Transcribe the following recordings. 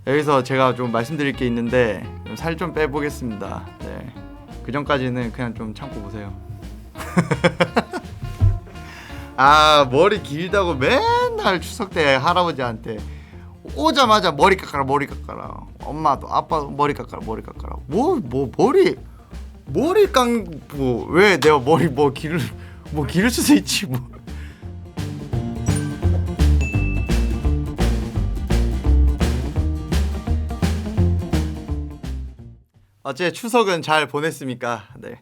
여기서 제가 좀 말씀드릴 게 있는데 살 좀 빼보겠습니다. 네. 그 전까지는 그냥 좀 참고 보세요. 아, 머리 길다고 맨날 추석 때 할아버지한테 오자마자 머리 깎아라 머리 깎아라. 엄마도 아빠도 머리 깎아라 머리 깎아라. 뭐 머리 깎고 왜 내가 머리 뭐 기를 수도 있지 뭐. 어째 추석은 잘 보냈습니까? 네.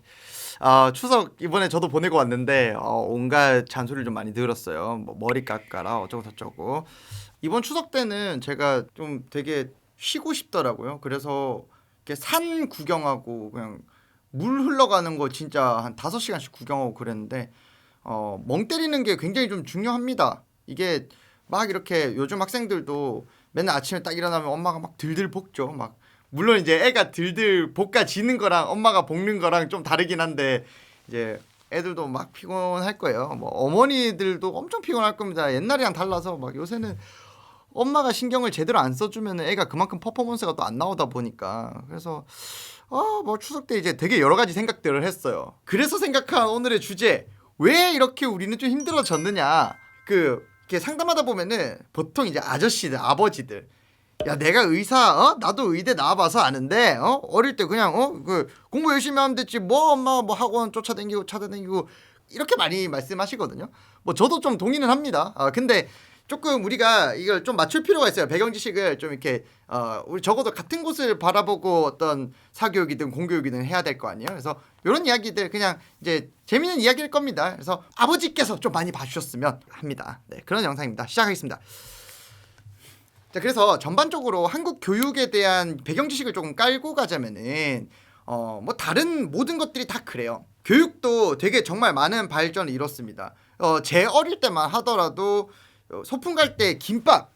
추석 이번에 저도 보내고 왔는데 온갖 잔소리를 좀 많이 들었어요. 뭐 머리 깎아라 어쩌고 저쩌고. 이번 추석 때는 제가 좀 되게 쉬고 싶더라고요. 그래서 이렇게 산 구경하고 그냥 물 흘러가는 거 진짜 한 5시간씩 구경하고 그랬는데 멍 때리는 게 굉장히 좀 중요합니다. 이게 막 이렇게 요즘 학생들도 맨날 아침에 딱 일어나면 엄마가 막 들들 볶죠. 막 물론 이제 애가 들들 볶아지는 거랑 엄마가 볶는 거랑 좀 다르긴 한데 이제 애들도 막 피곤할 거예요. 뭐 어머니들도 엄청 피곤할 겁니다. 옛날이랑 달라서 막 요새는 엄마가 신경을 제대로 안 써주면 애가 그만큼 퍼포먼스가 또 안 나오다 보니까 그래서 뭐 추석 때 이제 되게 여러 가지 생각들을 했어요. 그래서 생각한 오늘의 주제, 왜 이렇게 우리는 좀 힘들어졌느냐. 이렇게 상담하다 보면은 보통 이제 아저씨들 아버지들, 야 내가 의사 나도 의대 나와봐서 아는데 어릴 때 그냥 그 공부 열심히 하면 됐지 뭐 엄마가 뭐 학원 쫓아다니고 찾아다니고 이렇게 많이 말씀하시거든요. 뭐 저도 좀 동의는 합니다. 근데 조금 우리가 이걸 좀 맞출 필요가 있어요. 배경 지식을 좀 이렇게 우리 적어도 같은 곳을 바라보고 어떤 사교육이든 공교육이든 해야 될 거 아니에요. 그래서 이런 이야기들 그냥 이제 재밌는 이야기일 겁니다. 그래서 아버지께서 좀 많이 봐주셨으면 합니다. 네, 그런 영상입니다. 시작하겠습니다. 자, 그래서 전반적으로 한국 교육에 대한 배경 지식을 조금 깔고 가자면은 뭐 다른 모든 것들이 다 그래요. 교육도 되게 정말 많은 발전을 이뤘습니다. 제 어릴 때만 하더라도 소풍 갈 때 김밥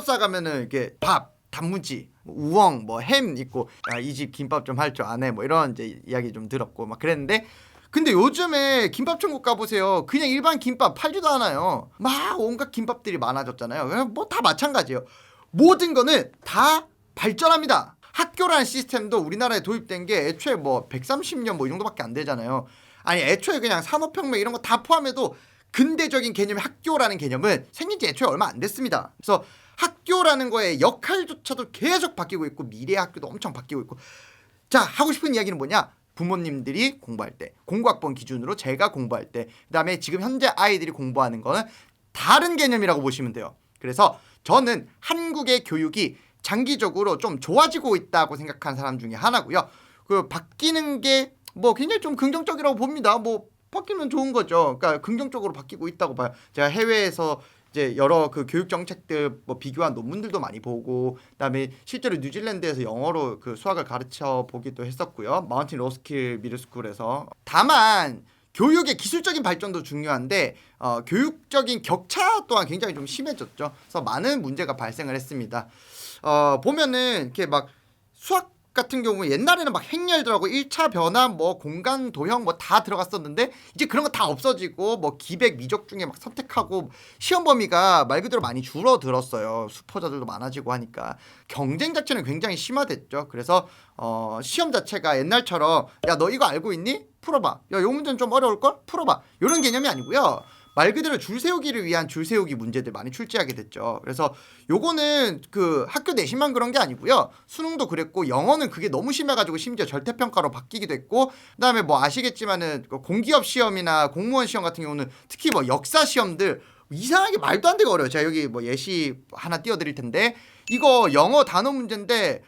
싸가면은 이렇게 밥, 단무지, 우엉, 뭐 햄 있고 이 집 김밥 좀 할 줄 아네 뭐 이런 이제 이야기 좀 들었고 막 그랬는데, 근데 요즘에 김밥 천국 가보세요. 그냥 일반 김밥 팔지도 않아요. 막 온갖 김밥들이 많아졌잖아요. 그냥 뭐 다 마찬가지예요. 모든 거는 다 발전합니다. 학교라는 시스템도 우리나라에 도입된 게 애초에 뭐 130년 뭐 이 정도밖에 안 되잖아요. 아니 애초에 그냥 산업혁명 이런 거 다 포함해도 근대적인 개념의 학교라는 개념은 생긴 지 애초에 얼마 안 됐습니다. 그래서 학교라는 거의 역할조차도 계속 바뀌고 있고 미래의 학교도 엄청 바뀌고 있고. 자, 하고 싶은 이야기는 뭐냐? 부모님들이 공부할 때, 공부학번 기준으로 제가 공부할 때, 그다음에 지금 현재 아이들이 공부하는 거는 다른 개념이라고 보시면 돼요. 그래서 저는 한국의 교육이 장기적으로 좀 좋아지고 있다고 생각하는 사람 중에 하나고요. 그 바뀌는 게 뭐 굉장히 좀 긍정적이라고 봅니다. 뭐 바뀌면 좋은 거죠. 그러니까 긍정적으로 바뀌고 있다고 봐요. 제가 해외에서 이제 여러 그 교육 정책들 뭐 비교한 논문들도 많이 보고, 그다음에 실제로 뉴질랜드에서 영어로 그 수학을 가르쳐 보기도 했었고요. 마운틴 로스킬 미드스쿨에서. 다만 교육의 기술적인 발전도 중요한데 교육적인 격차 또한 굉장히 좀 심해졌죠. 그래서 많은 문제가 발생을 했습니다. 보면은 이렇게 막 수학 같은 경우 옛날에는 막 행렬들하고 1차 변화 뭐 공간 도형 뭐 다 들어갔었는데 이제 그런 거 다 없어지고 뭐 기백 미적 중에 막 선택하고 시험 범위가 말 그대로 많이 줄어들었어요. 수포자들도 많아지고 하니까 경쟁 자체는 굉장히 심화됐죠. 그래서 시험 자체가 옛날처럼 야 너 이거 알고 있니? 풀어봐. 야 요 문제는 좀 어려울걸? 풀어봐. 이런 개념이 아니고요. 말 그대로 줄 세우기를 위한 줄 세우기 문제들 많이 출제하게 됐죠. 그래서 요거는 그 학교 내신만 그런 게 아니고요. 수능도 그랬고 영어는 그게 너무 심해가지고 심지어 절대평가로 바뀌기도 했고, 그다음에 뭐 아시겠지만은 공기업 시험이나 공무원 시험 같은 경우는 특히 뭐 역사 시험들 이상하게 말도 안 되게 어려워요. 제가 여기 뭐 예시 하나 띄워드릴 텐데 이거 영어 단어 문제인데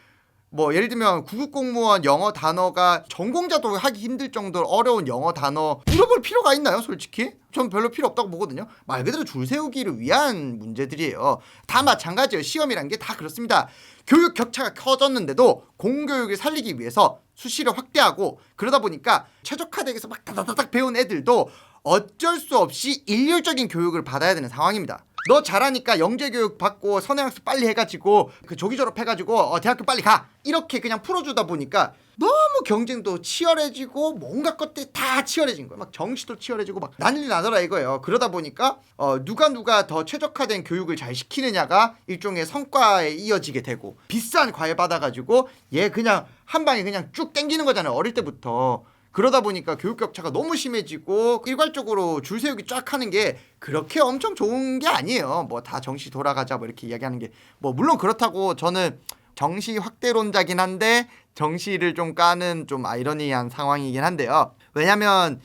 뭐 예를 들면 구급 공무원 영어 단어가 전공자도 하기 힘들 정도로 어려운 영어 단어 물어볼 필요가 있나요? 솔직히 전 별로 필요 없다고 보거든요. 말 그대로 줄 세우기를 위한 문제들이에요. 다 마찬가지예요. 시험이란 게 다 그렇습니다. 교육 격차가 커졌는데도 공교육을 살리기 위해서 수시를 확대하고 그러다 보니까 최적화되어서 막 다다다닥 배운 애들도 어쩔 수 없이 일률적인 교육을 받아야 되는 상황입니다. 너 잘하니까 영재교육 받고 선행학습 빨리 해가지고 그 조기 졸업해가지고 대학교 빨리 가 이렇게 그냥 풀어주다 보니까 너무 경쟁도 치열해지고 뭔가 것들이 다 치열해진 거야. 막 정시도 치열해지고 막 난리 나더라 이거예요. 그러다 보니까 누가 더 최적화된 교육을 잘 시키느냐가 일종의 성과에 이어지게 되고 비싼 과외 받아가지고 얘 그냥 한 방에 그냥 쭉 땡기는 거잖아요. 어릴 때부터. 그러다 보니까 교육 격차가 너무 심해지고 일괄적으로 줄 세우기 쫙 하는 게 그렇게 엄청 좋은 게 아니에요. 뭐 다 정시 돌아가자 뭐 이렇게 이야기하는 게 뭐 물론 그렇다고 저는 정시 확대론자긴 한데 정시를 좀 까는 좀 아이러니한 상황이긴 한데요. 왜냐면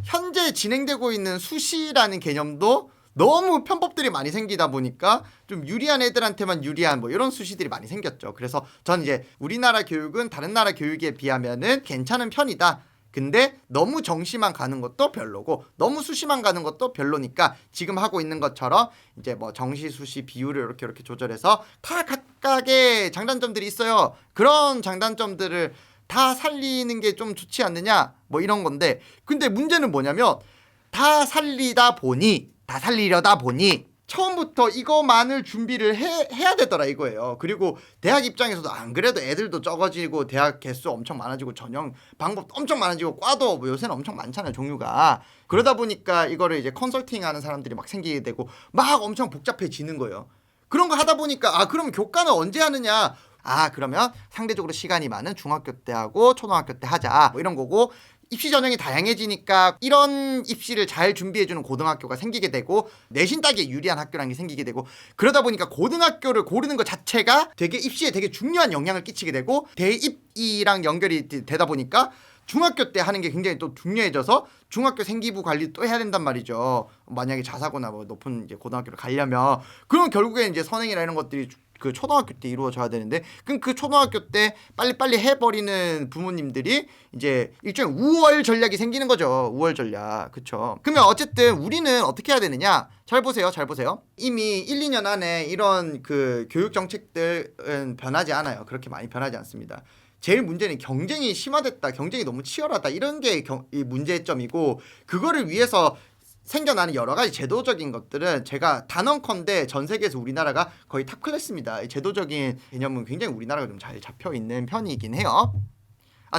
현재 진행되고 있는 수시라는 개념도 너무 편법들이 많이 생기다 보니까 좀 유리한 애들한테만 유리한 뭐 이런 수시들이 많이 생겼죠. 그래서 전 이제 우리나라 교육은 다른 나라 교육에 비하면은 괜찮은 편이다. 근데 너무 정시만 가는 것도 별로고 너무 수시만 가는 것도 별로니까 지금 하고 있는 것처럼 이제 뭐 정시 수시 비율을 이렇게 조절해서 다 각각의 장단점들이 있어요. 그런 장단점들을 다 살리는 게 좀 좋지 않느냐 뭐 이런 건데 근데 문제는 뭐냐면 다 살리려다 보니 처음부터 이거만을 준비를 해야 되더라 이거예요. 그리고 대학 입장에서도 안 그래도 애들도 적어지고 대학 개수 엄청 많아지고 전형 방법도 엄청 많아지고 과도 뭐 요새는 엄청 많잖아요 종류가. 그러다 보니까 이거를 이제 컨설팅하는 사람들이 막 생기게 되고 막 엄청 복잡해지는 거예요. 그런 거 하다 보니까 그럼 교과는 언제 하느냐. 그러면 상대적으로 시간이 많은 중학교 때 하고 초등학교 때 하자 뭐 이런 거고 입시 전형이 다양해지니까 이런 입시를 잘 준비해주는 고등학교가 생기게 되고 내신 따기에 유리한 학교라는 게 생기게 되고 그러다 보니까 고등학교를 고르는 것 자체가 되게 입시에 되게 중요한 영향을 끼치게 되고 대입이랑 연결이 되다 보니까 중학교 때 하는 게 굉장히 또 중요해져서 중학교 생기부 관리 또 해야 된단 말이죠. 만약에 자사고나 뭐 높은 이제 고등학교를 가려면 그럼 결국에 이제 선행이나 이런 것들이 그 초등학교 때 이루어져야 되는데 그럼 그 초등학교 때 빨리빨리 해버리는 부모님들이 이제 일종의 우월 전략이 생기는 거죠. 우월 전략. 그쵸. 그러면 어쨌든 우리는 어떻게 해야 되느냐. 잘 보세요. 이미 1, 2년 안에 이런 그 교육 정책들은 변하지 않아요. 그렇게 많이 변하지 않습니다. 제일 문제는 경쟁이 심화됐다. 경쟁이 너무 치열하다. 이런 게 이 문제점이고 그거를 위해서 생겨나는 여러 가지 제도적인 것들은 제가 단언컨대 전 세계에서 우리나라가 거의 탑 클래스입니다. 제도적인 개념은 굉장히 우리나라가 좀 잘 잡혀 있는 편이긴 해요.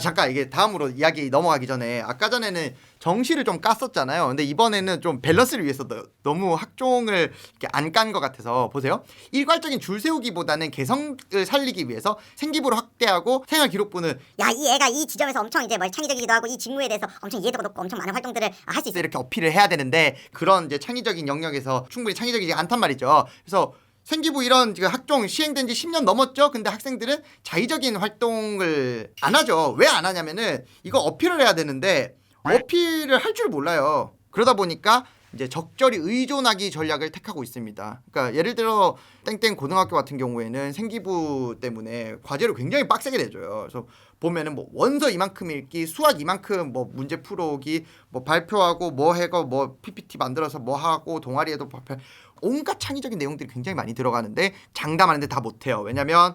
잠깐 이게 다음으로 이야기 넘어가기 전에 아까 전에는 정시를 좀 깠었잖아요. 근데 이번에는 좀 밸런스를 위해서 너무 학종을 안 깐 것 같아서 보세요. 일괄적인 줄 세우기보다는 개성을 살리기 위해서 생기부를 확대하고 생활기록부는 이 애가 이 지점에서 엄청 이제 뭐 창의적이기도 하고 이 직무에 대해서 엄청 이해도가 높고 엄청 많은 활동들을 할 수 있어. 이렇게 어필을 해야 되는데 그런 이제 창의적인 영역에서 충분히 창의적이지 않단 말이죠. 그래서 생기부 이런 학종 시행된 지 10년 넘었죠. 근데 학생들은 자의적인 활동을 안 하죠. 왜 안 하냐면은 이거 어필을 해야 되는데 어필을 할 줄 몰라요. 그러다 보니까 이제 적절히 의존하기 전략을 택하고 있습니다. 그러니까 예를 들어 땡땡 고등학교 같은 경우에는 생기부 때문에 과제를 굉장히 빡세게 내줘요. 그래서 보면은 뭐 원서 이만큼 읽기, 수학 이만큼 뭐 문제 풀어오기, 뭐 발표하고 뭐 해고 뭐 PPT 만들어서 뭐 하고 동아리에도 발표, 온갖 창의적인 내용들이 굉장히 많이 들어가는데 장담하는데 다 못해요. 왜냐면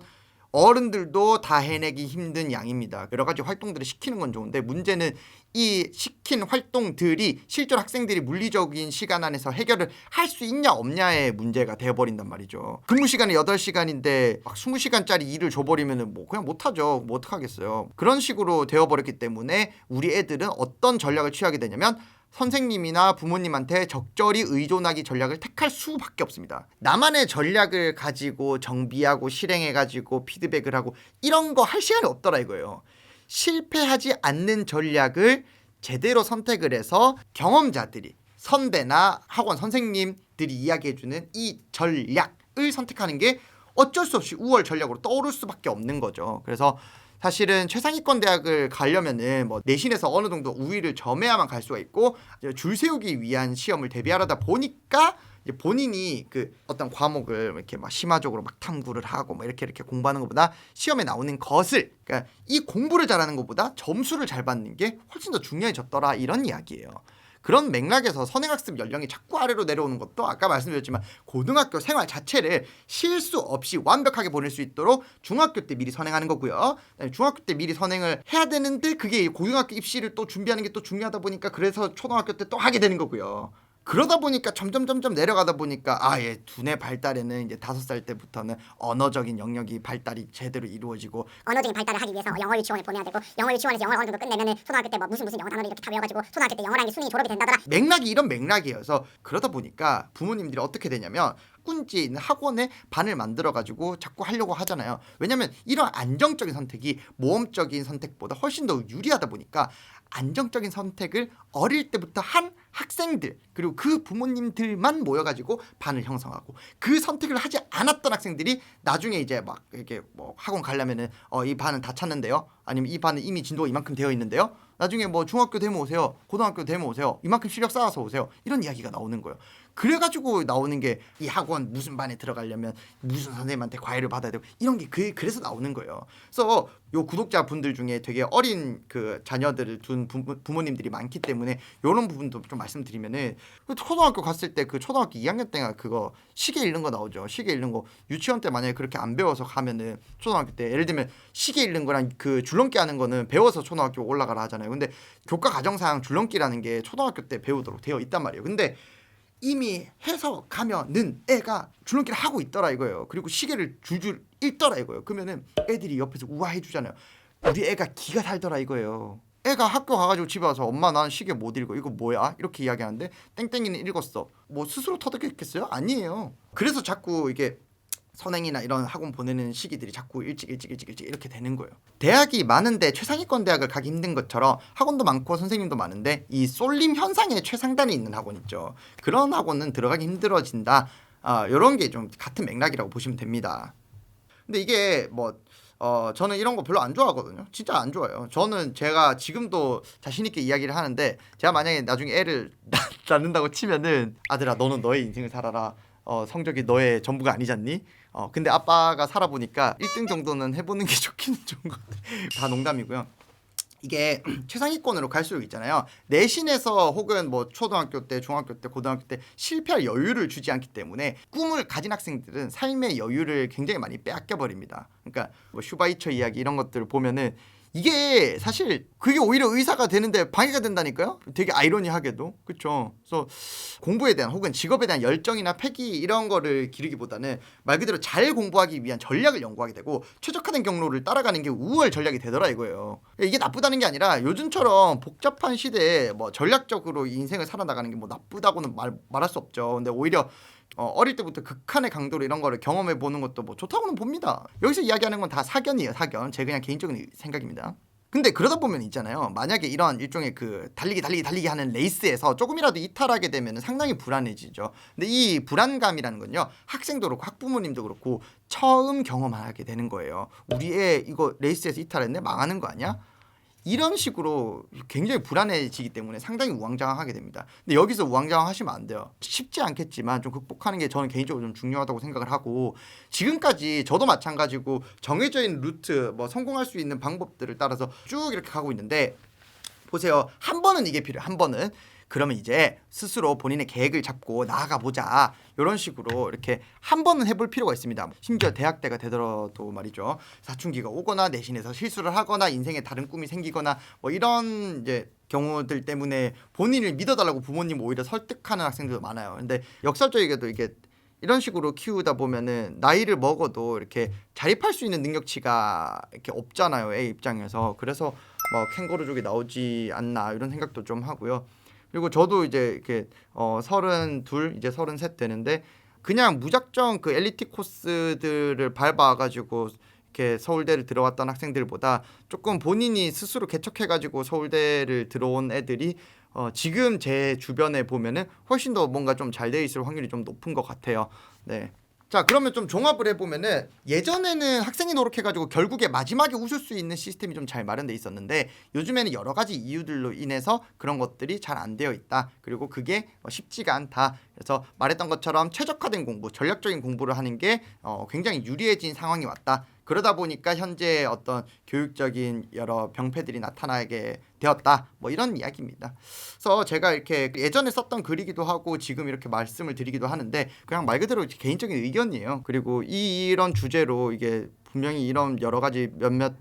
어른들도 다 해내기 힘든 양입니다. 여러 가지 활동들을 시키는 건 좋은데 문제는 이 시킨 활동들이 실제로 학생들이 물리적인 시간 안에서 해결을 할 수 있냐 없냐의 문제가 되어버린단 말이죠. 근무 시간이 8시간인데 막 20시간짜리 일을 줘버리면 뭐 그냥 못하죠. 뭐 어떡하겠어요. 그런 식으로 되어버렸기 때문에 우리 애들은 어떤 전략을 취하게 되냐면 선생님이나 부모님한테 적절히 의존하기 전략을 택할 수밖에 없습니다. 나만의 전략을 가지고 정비하고 실행해가지고 피드백을 하고 이런 거 할 시간이 없더라 이거예요. 실패하지 않는 전략을 제대로 선택을 해서 경험자들이 선배나 학원 선생님들이 이야기해주는 이 전략을 선택하는 게 어쩔 수 없이 우월 전략으로 떠오를 수밖에 없는 거죠. 그래서 사실은 최상위권 대학을 가려면은 뭐 내신에서 어느 정도 우위를 점해야만 갈 수가 있고 줄 세우기 위한 시험을 대비하려다 보니까 이제 본인이 그 어떤 과목을 이렇게 막 심화적으로 막 탐구를 하고 뭐 이렇게 공부하는 것보다 시험에 나오는 것을 그러니까 이 공부를 잘하는 것보다 점수를 잘 받는 게 훨씬 더 중요해졌더라 이런 이야기예요. 그런 맥락에서 선행학습 연령이 자꾸 아래로 내려오는 것도 아까 말씀드렸지만 고등학교 생활 자체를 실수 없이 완벽하게 보낼 수 있도록 중학교 때 미리 선행하는 거고요. 중학교 때 미리 선행을 해야 되는데 그게 고등학교 입시를 또 준비하는 게 또 중요하다 보니까 그래서 초등학교 때 또 하게 되는 거고요. 그러다 보니까 점점 내려가다 보니까 아예 두뇌 발달에는 이제 5살 때부터는 언어적인 영역이 발달이 제대로 이루어지고 언어적인 발달을 하기 위해서 영어 유치원을 보내야 되고 영어 유치원에서 영어를 어느 정도 끝내면은 초등학교 때 뭐 무슨 영어 단어를 이렇게 다 외워가지고 초등학교 때 영어라는 게 수능이 졸업이 된다더라. 맥락이 이런 맥락이어서 그러다 보니까 부모님들이 어떻게 되냐면 학군지에 있는 학원에 반을 만들어 가지고 자꾸 하려고 하잖아요. 왜냐하면 이런 안정적인 선택이 모험적인 선택보다 훨씬 더 유리하다 보니까 안정적인 선택을 어릴 때부터 한 학생들 그리고 그 부모님들만 모여가지고 반을 형성하고 그 선택을 하지 않았던 학생들이 나중에 이제 막 이렇게 뭐 학원 가려면은 이 반은 다 찼는데요. 아니면 이 반은 이미 진도가 이만큼 되어 있는데요. 나중에 뭐 중학교 되면 오세요. 고등학교 되면 오세요. 이만큼 실력 쌓아서 오세요. 이런 이야기가 나오는 거예요. 그래가지고 나오는 게 이 학원 무슨 반에 들어가려면 무슨 선생님한테 과외를 받아야 되고 이런 게 그래서 나오는 거예요. 그래서 요 구독자분들 중에 되게 어린 그 자녀들을 둔 부모님들이 많기 때문에 이런 부분도 좀 말씀드리면은 초등학교 갔을 때 그 초등학교 2학년 때가 그거 시계 잃는 거 나오죠. 시계 잃는 거 유치원 때 만약에 그렇게 안 배워서 가면은 초등학교 때 예를 들면 시계 잃는 거랑 그 줄넘기 하는 거는 배워서 초등학교 올라가라 하잖아요. 근데 교과 과정상 줄넘기라는 게 초등학교 때 배우도록 되어 있단 말이에요. 근데 이미 해서 가면은 애가 줄넘기를 하고 있더라 이거예요. 그리고 시계를 줄줄 읽더라 이거예요. 그러면은 애들이 옆에서 우아해 주잖아요. 우리 애가 기가 살더라 이거예요. 애가 학교 가가지고 집에 와서 엄마 난 시계 못 읽어 이거 뭐야 이렇게 이야기하는데 땡땡이는 읽었어. 뭐 스스로 터득했겠어요? 아니에요. 그래서 자꾸 이게 선행이나 이런 학원 보내는 시기들이 자꾸 일찍 이렇게 되는 거예요. 대학이 많은데 최상위권 대학을 가기 힘든 것처럼 학원도 많고 선생님도 많은데 이 쏠림 현상의 최상단에 있는 학원 있죠. 그런 학원은 들어가기 힘들어진다. 이런 게 좀 같은 맥락이라고 보시면 됩니다. 근데 이게 뭐 저는 이런 거 별로 안 좋아하거든요. 진짜 안 좋아요. 저는 제가 지금도 자신 있게 이야기를 하는데 제가 만약에 나중에 애를 낳는다고 치면은 아들아 너는 너의 인생을 살아라. 성적이 너의 전부가 아니잖니? 근데 아빠가 살아보니까 1등 정도는 해보는 게 좋기는 좋은 것 같아요. 다 농담이고요. 이게 최상위권으로 갈수록 있잖아요. 내신에서 혹은 뭐 초등학교 때, 중학교 때, 고등학교 때 실패할 여유를 주지 않기 때문에 꿈을 가진 학생들은 삶의 여유를 굉장히 많이 빼앗겨 버립니다. 그러니까 뭐 슈바이처 이야기 이런 것들을 보면은 이게 사실 그게 오히려 의사가 되는데 방해가 된다니까요. 되게 아이러니하게도 그렇죠. 그래서 공부에 대한 혹은 직업에 대한 열정이나 패기 이런 거를 기르기보다는 말 그대로 잘 공부하기 위한 전략을 연구하게 되고 최적화된 경로를 따라가는 게 우월 전략이 되더라 이거예요. 이게 나쁘다는 게 아니라 요즘처럼 복잡한 시대에 뭐 전략적으로 인생을 살아나가는 게 뭐 나쁘다고는 말할 수 없죠. 근데 오히려 어릴 때부터 극한의 강도로 이런 거를 경험해 보는 것도 뭐 좋다고는 봅니다. 여기서 이야기하는 건 다 사견이에요. 사견. 제 그냥 개인적인 생각입니다. 근데 그러다 보면 있잖아요. 만약에 이런 일종의 그 달리기 하는 레이스에서 조금이라도 이탈하게 되면 상당히 불안해지죠. 근데 이 불안감이라는 건요. 학생도 그렇고 학부모님도 그렇고 처음 경험하게 되는 거예요. 우리 애 이거 레이스에서 이탈했네? 망하는 거 아니야? 이런 식으로 굉장히 불안해지기 때문에 상당히 우왕좌왕하게 됩니다. 근데 여기서 우왕좌왕하시면 안 돼요. 쉽지 않겠지만 좀 극복하는 게 저는 개인적으로 좀 중요하다고 생각을 하고 지금까지 저도 마찬가지고 정해져 있는 루트 뭐 성공할 수 있는 방법들을 따라서 쭉 이렇게 가고 있는데 보세요. 한 번은 이게 필요해요. 한 번은. 그러면 이제 스스로 본인의 계획을 잡고 나아가 보자. 이런 식으로 이렇게 한 번은 해볼 필요가 있습니다. 심지어 대학 때가 되더라도 말이죠. 사춘기가 오거나 내신에서 실수를 하거나 인생에 다른 꿈이 생기거나 뭐 이런 이제 경우들 때문에 본인을 믿어달라고 부모님 오히려 설득하는 학생들도 많아요. 근데 역설적이게도 이게 이런 식으로 키우다 보면은 나이를 먹어도 이렇게 자립할 수 있는 능력치가 이렇게 없잖아요. 애 입장에서. 그래서 뭐 캥거루족이 나오지 않나 이런 생각도 좀 하고요. 그리고 저도 이제 이렇게 32 이제 33 되는데 그냥 무작정 그 엘리트 코스들을 밟아가지고 이렇게 서울대를 들어왔던 학생들보다 조금 본인이 스스로 개척해가지고 서울대를 들어온 애들이 지금 제 주변에 보면은 훨씬 더 뭔가 좀 잘 돼 있을 확률이 좀 높은 것 같아요. 네. 자 그러면 좀 종합을 해보면은 예전에는 학생이 노력해가지고 결국에 마지막에 웃을 수 있는 시스템이 좀 잘 마련돼 있었는데 요즘에는 여러 가지 이유들로 인해서 그런 것들이 잘 안 되어 있다. 그리고 그게 쉽지가 않다. 그래서 말했던 것처럼 최적화된 공부, 전략적인 공부를 하는 게 굉장히 유리해진 상황이 왔다. 그러다 보니까 현재 어떤 교육적인 여러 병폐들이 나타나게 되었다. 뭐 이런 이야기입니다. 그래서 제가 이렇게 예전에 썼던 글이기도 하고 지금 이렇게 말씀을 드리기도 하는데 그냥 말 그대로 개인적인 의견이에요. 그리고 이런 주제로 이게 분명히 이런 여러 가지 몇몇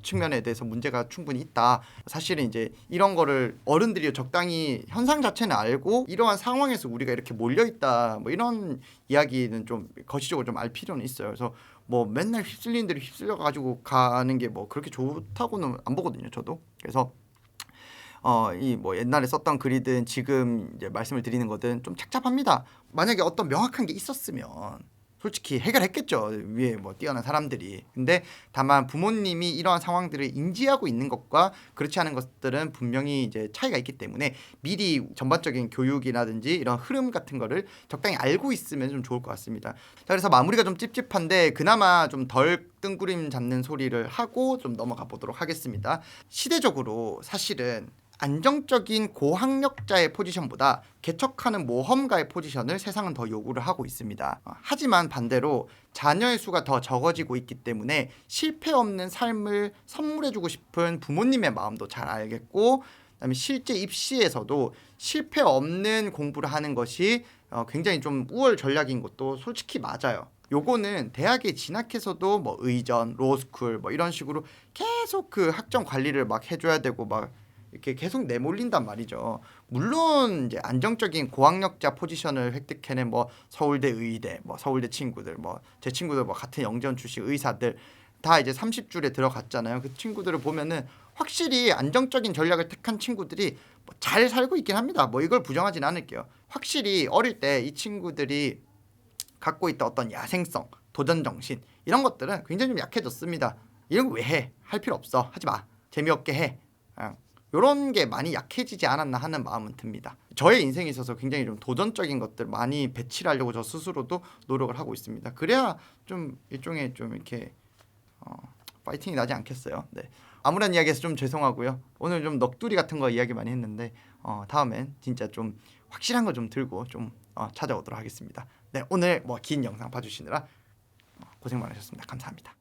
측면에 대해서 문제가 충분히 있다. 사실은 이제 이런 거를 어른들이 적당히 현상 자체는 알고 이러한 상황에서 우리가 이렇게 몰려 있다. 뭐 이런 이야기는 좀 거시적으로 좀 알 필요는 있어요. 그래서 뭐 맨날 휩쓸리는 대로 휩쓸려 가지고 가는 게 뭐 그렇게 좋다고는 안 보거든요. 저도. 그래서 이 뭐 옛날에 썼던 글이든 지금 이제 말씀을 드리는 거든 좀 착잡합니다. 만약에 어떤 명확한 게 있었으면 솔직히 해결했겠죠. 위에 뭐 뛰어난 사람들이. 근데 다만 부모님이 이러한 상황들을 인지하고 있는 것과 그렇지 않은 것들은 분명히 이제 차이가 있기 때문에 미리 전반적인 교육이라든지 이런 흐름 같은 거를 적당히 알고 있으면 좀 좋을 것 같습니다. 자, 그래서 마무리가 좀 찝찝한데 그나마 좀 덜 뜬구름 잡는 소리를 하고 좀 넘어가 보도록 하겠습니다. 시대적으로 사실은 안정적인 고학력자의 포지션보다 개척하는 모험가의 포지션을 세상은 더 요구를 하고 있습니다. 하지만 반대로 자녀의 수가 더 적어지고 있기 때문에 실패 없는 삶을 선물해주고 싶은 부모님의 마음도 잘 알겠고, 그다음에 실제 입시에서도 실패 없는 공부를 하는 것이 굉장히 좀 우월 전략인 것도 솔직히 맞아요. 요거는 대학에 진학해서도 뭐 의전, 로스쿨 뭐 이런 식으로 계속 그 학점 관리를 막 해줘야 되고 막 이렇게 계속 내몰린단 말이죠. 물론 이제 안정적인 고학력자 포지션을 획득해낸 뭐 서울대 의대, 뭐 서울대 친구들, 뭐 제 친구들 뭐 같은 영재원 출신 의사들 다 이제 30줄에 들어갔잖아요. 그 친구들을 보면은 확실히 안정적인 전략을 택한 친구들이 뭐잘 살고 있긴 합니다. 뭐 이걸 부정하진 않을게요. 확실히 어릴 때 이 친구들이 갖고 있던 어떤 야생성, 도전 정신 이런 것들은 굉장히 좀 약해졌습니다. 이런 거 왜 해? 할 필요 없어. 하지 마. 재미없게 해. 이런 게 많이 약해지지 않았나 하는 마음은 듭니다. 저의 인생에 있어서 굉장히 좀 도전적인 것들 많이 배치를 하려고 저 스스로도 노력을 하고 있습니다. 그래야 좀 일종의 좀 이렇게 파이팅이 나지 않겠어요. 네. 아무런 이야기해서 좀 죄송하고요. 오늘 좀 넋두리 같은 거 이야기 많이 했는데 다음엔 진짜 좀 확실한 거 좀 들고 좀 찾아오도록 하겠습니다. 네, 오늘 뭐 긴 영상 봐주시느라 고생 많으셨습니다. 감사합니다.